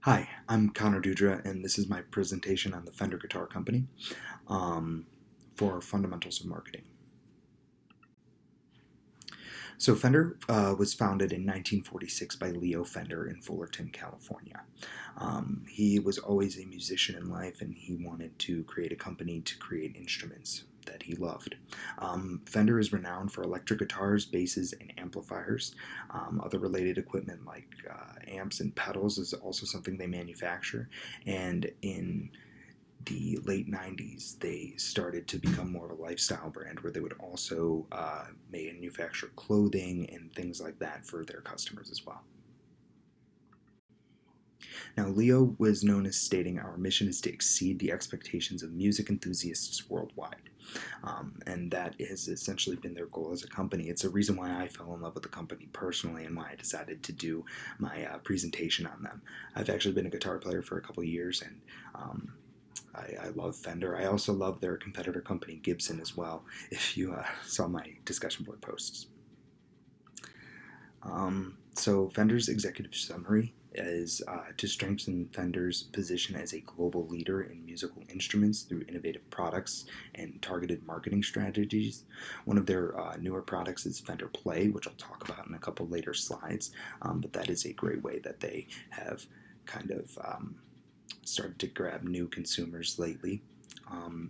Hi, I'm Connor Dudra, and this is my presentation on the Fender Guitar Company um, for Fundamentals of Marketing. So, Fender was founded in 1946 by Leo Fender in Fullerton, California. He was always a musician in life, and he wanted to create a company to create instruments that he loved. Fender is renowned for electric guitars, basses, and amplifiers. Other related equipment like amps and pedals is also something they manufacture. And in the late 90s, they started to become more of a lifestyle brand where they would also manufacture clothing and things like that for their customers as well. Now, Leo was known as stating, "Our mission is to exceed the expectations of music enthusiasts worldwide." And that has essentially been their goal as a company. It's a reason why I fell in love with the company personally and why I decided to do my presentation on them. I've actually been a guitar player for a couple of years, and I love Fender. I also love their competitor company, Gibson, as well, if you saw my discussion board posts. So Fender's executive summary is to strengthen Fender's position as a global leader in musical instruments through innovative products and targeted marketing strategies. One of their newer products is Fender Play, which I'll talk about in a couple later slides, but that is a great way that they have kind of started to grab new consumers lately.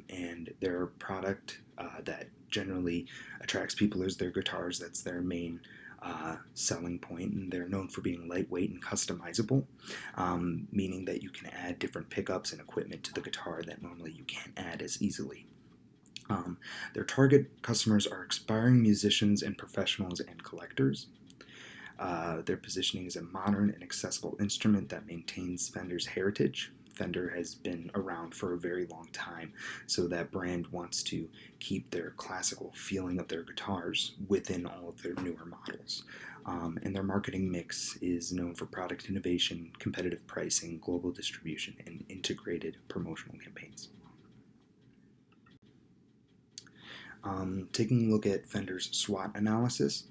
And their product that generally attracts people is their guitars. That's their main selling point, and they're known for being lightweight and customizable, meaning that you can add different pickups and equipment to the guitar that normally you can't add as easily. Their target customers are aspiring musicians and professionals and collectors. Their positioning is a modern and accessible instrument that maintains Fender's heritage. Fender has been around for a very long time, so that brand wants to keep their classical feeling of their guitars within all of their newer models. And their marketing mix is known for product innovation, competitive pricing, global distribution, and integrated promotional campaigns. Taking a look at Fender's SWOT analysis,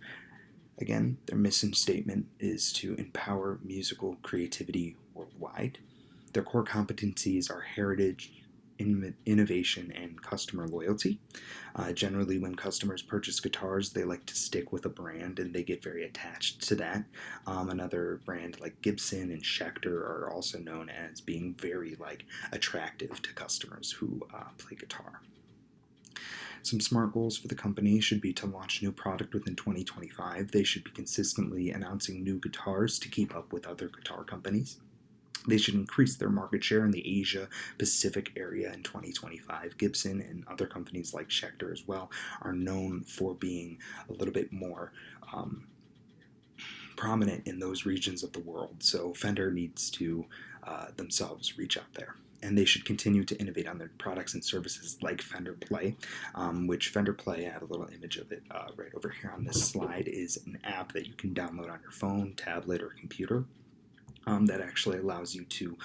again, their mission statement is to empower musical creativity worldwide. Their core competencies are heritage, innovation, and customer loyalty. Generally, when customers purchase guitars, they like to stick with a brand and they get very attached to that. Another brand like Gibson and Schecter are also known as being very attractive to customers who play guitar. Some smart goals for the company should be to launch new product within 2025. They should be consistently announcing new guitars to keep up with other guitar companies. They should increase their market share in the Asia Pacific area in 2025. Gibson and other companies like Schecter as well are known for being a little bit more prominent in those regions of the world. So Fender needs to themselves reach out there. And they should continue to innovate on their products and services like Fender Play, which Fender Play, I have a little image of it right over here on this slide, is an app that you can download on your phone, tablet, or computer. That actually allows you to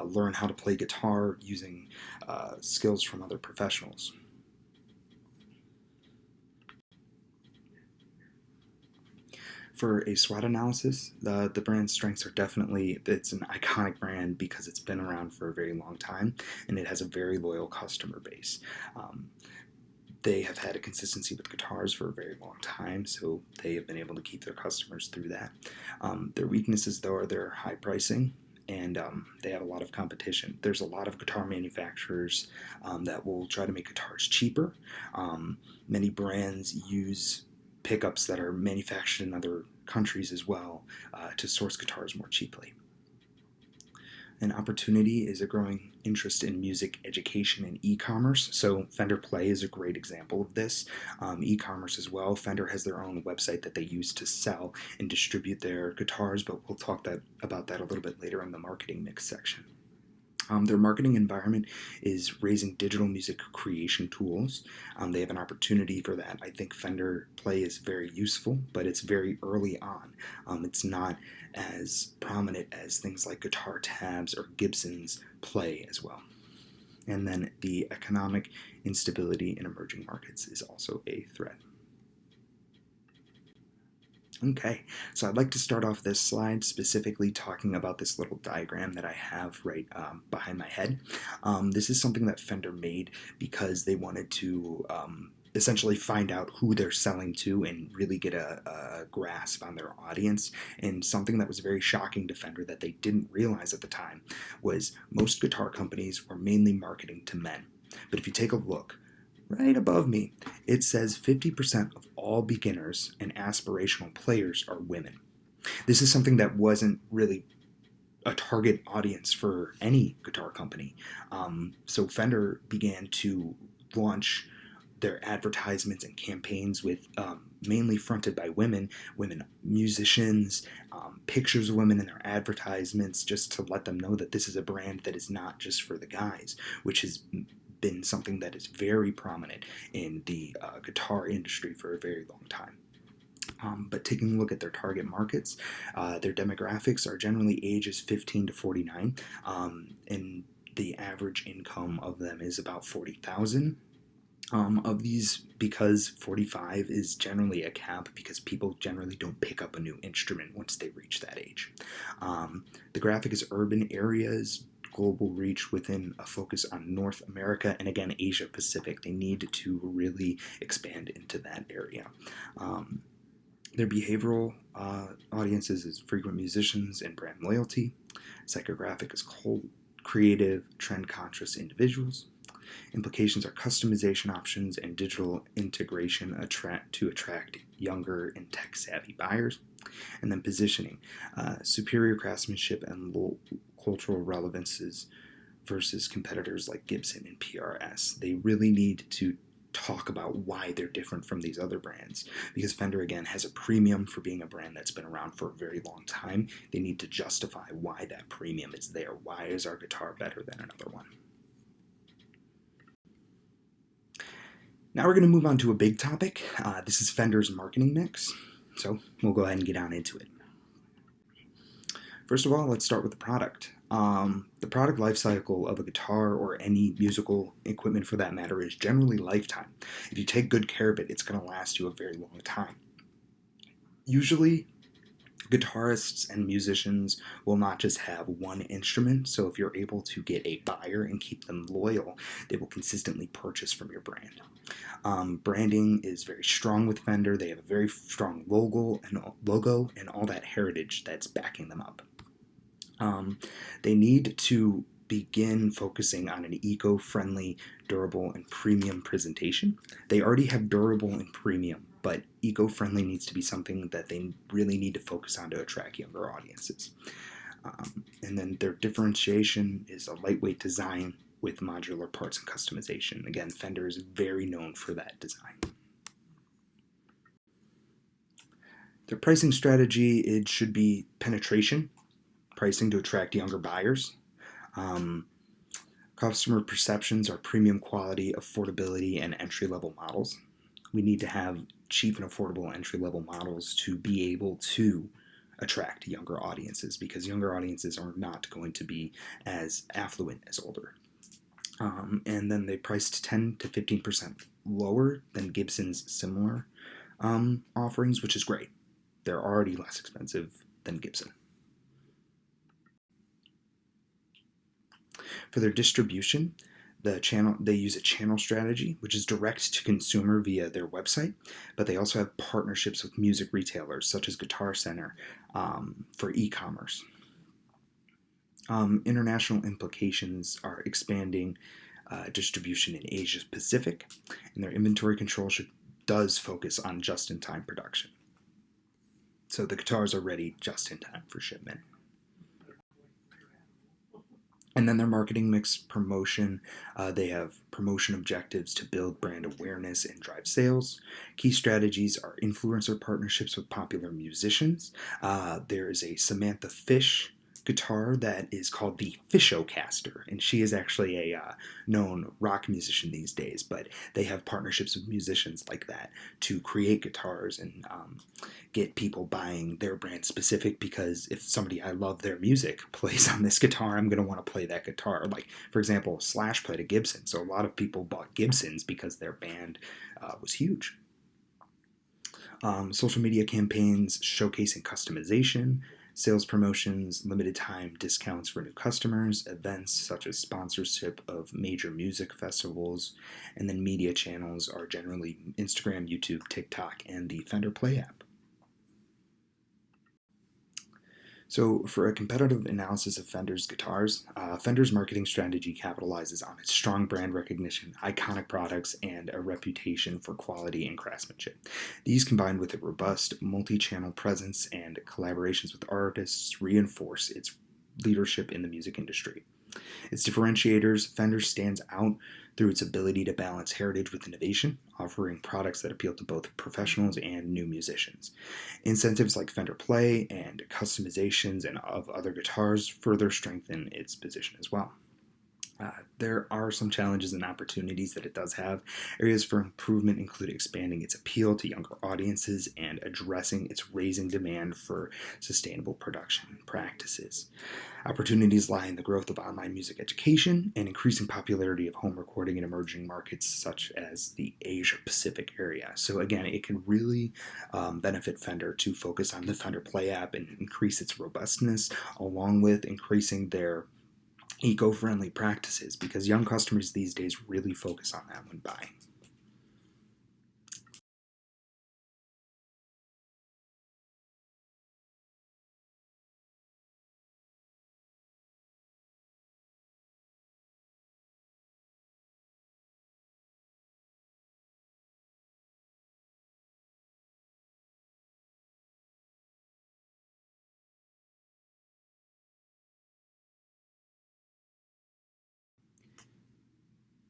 learn how to play guitar using skills from other professionals. For a SWOT analysis, the brand's strengths are definitely, it's an iconic brand because it's been around for a very long time and it has a very loyal customer base. They have had a consistency with guitars for a very long time, so they have been able to keep their customers through that. Their weaknesses, though, are their high pricing, and they have a lot of competition. There's a lot of guitar manufacturers that will try to make guitars cheaper. Many brands use pickups that are manufactured in other countries as well to source guitars more cheaply. An opportunity is a growing interest in music education and e-commerce. So Fender Play is a great example of this. E-commerce as well. Fender has their own website that they use to sell and distribute their guitars, but we'll talk about that a little bit later in the marketing mix section. Their marketing environment is raising digital music creation tools. They have an opportunity for that. I think Fender Play is very useful, but it's very early on. It's not as prominent as things like Guitar Tabs or Gibson's Play as well. And then the economic instability in emerging markets is also a threat. Okay, so I'd like to start off this slide specifically talking about this little diagram that I have right behind my head. This is something that Fender made because they wanted to essentially find out who they're selling to and really get a grasp on their audience. And something that was very shocking to Fender that they didn't realize at the time was most guitar companies were mainly marketing to men. But if you take a look, right above me, it says 50% of all beginners and aspirational players are women. This is something that wasn't really a target audience for any guitar company. So Fender began to launch their advertisements and campaigns with mainly fronted by women musicians, pictures of women in their advertisements, just to let them know that this is a brand that is not just for the guys, which has been something that is very prominent in the guitar industry for a very long time. But taking a look at their target markets, their demographics are generally ages 15 to 49, and the average income of them is about 40,000. Of these, because 45 is generally a cap because people generally don't pick up a new instrument once they reach that age. The graphic is urban areas, global reach within a focus on North America, and again Asia Pacific. They need to really expand into that area. Their behavioral audiences is frequent musicians and brand loyalty. Psychographic is cold, creative, trend-conscious individuals. Implications are customization options and digital integration to attract younger and tech-savvy buyers. And then positioning, superior craftsmanship and low cultural relevances versus competitors like Gibson and PRS. They really need to talk about why they're different from these other brands, because Fender again has a premium for being a brand that's been around for a very long time. They need to justify why that premium is there. Why is our guitar better than another one? Now we're going to move on to a big topic. This is Fender's marketing mix, so we'll go ahead and get on into it. First of all, let's start with the product. The product life cycle of a guitar, or any musical equipment for that matter, is generally lifetime. If you take good care of it, it's going to last you a very long time. Usually, guitarists and musicians will not just have one instrument, so if you're able to get a buyer and keep them loyal, they will consistently purchase from your brand. Branding is very strong with Fender. They have a very strong logo and all that heritage that's backing them up. They need to begin focusing on an eco-friendly, durable, and premium presentation. They already have durable and premium, but eco-friendly needs to be something that they really need to focus on to attract younger audiences. And then their differentiation is a lightweight design with modular parts and customization. Again, Fender is very known for that design. Their pricing strategy, it should be penetration pricing to attract younger buyers. Customer perceptions are premium quality, affordability, and entry-level models. We need to have cheap and affordable entry-level models to be able to attract younger audiences, because younger audiences are not going to be as affluent as older. And then they priced 10 to 15% lower than Gibson's similar offerings, which is great. They're already less expensive than Gibson. For their distribution, they use a channel strategy, which is direct to consumer via their website, but they also have partnerships with music retailers such as Guitar Center for e-commerce. International implications are expanding distribution in Asia Pacific, and their inventory control does focus on just-in-time production. So the guitars are ready just in time for shipment. And then their marketing mix promotion, they have promotion objectives to build brand awareness and drive sales. Key strategies are influencer partnerships with popular musicians. There is a Samantha Fish guitar that is called the Fishocaster, and she is actually a known rock musician these days, but they have partnerships with musicians like that to create guitars and get people buying their brand specific, because if somebody I love their music plays on this guitar, I'm going to want to play that guitar. Like, for example, Slash played a Gibson, so a lot of people bought Gibsons because their band was huge. Social media campaigns showcasing customization, sales promotions, limited time discounts for new customers, events such as sponsorship of major music festivals, and then media channels are generally Instagram, YouTube, TikTok, and the Fender Play app. So, for a competitive analysis of Fender's guitars, Fender's marketing strategy capitalizes on its strong brand recognition, iconic products, and a reputation for quality and craftsmanship. These, combined with a robust multi channel presence and collaborations with artists, reinforce its leadership in the music industry. Its differentiators, Fender stands out through its ability to balance heritage with innovation, offering products that appeal to both professionals and new musicians. Incentives like Fender Play and customizations and of other guitars further strengthen its position as well. There are some challenges and opportunities that it does have. Areas for improvement include expanding its appeal to younger audiences and addressing its raising demand for sustainable production practices. Opportunities lie in the growth of online music education and increasing popularity of home recording in emerging markets such as the Asia Pacific area. So, again, it can really benefit Fender to focus on the Fender Play app and increase its robustness, along with increasing their eco-friendly practices, because young customers these days really focus on that when buying.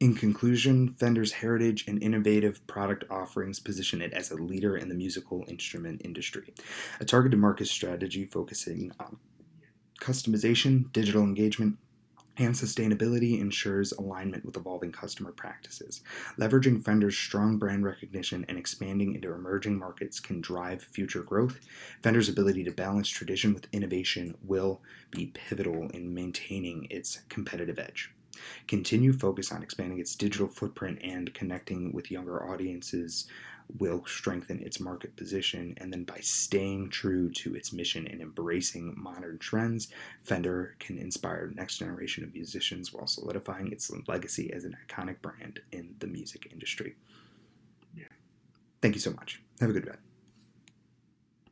In conclusion, Fender's heritage and innovative product offerings position it as a leader in the musical instrument industry. A targeted market strategy focusing on customization, digital engagement, and sustainability ensures alignment with evolving customer practices. Leveraging Fender's strong brand recognition and expanding into emerging markets can drive future growth. Fender's ability to balance tradition with innovation will be pivotal in maintaining its competitive edge. Continue focus on expanding its digital footprint and connecting with younger audiences will strengthen its market position. And then by staying true to its mission and embracing modern trends, Fender can inspire the next generation of musicians while solidifying its legacy as an iconic brand in the music industry. Thank you so much. Have a good day.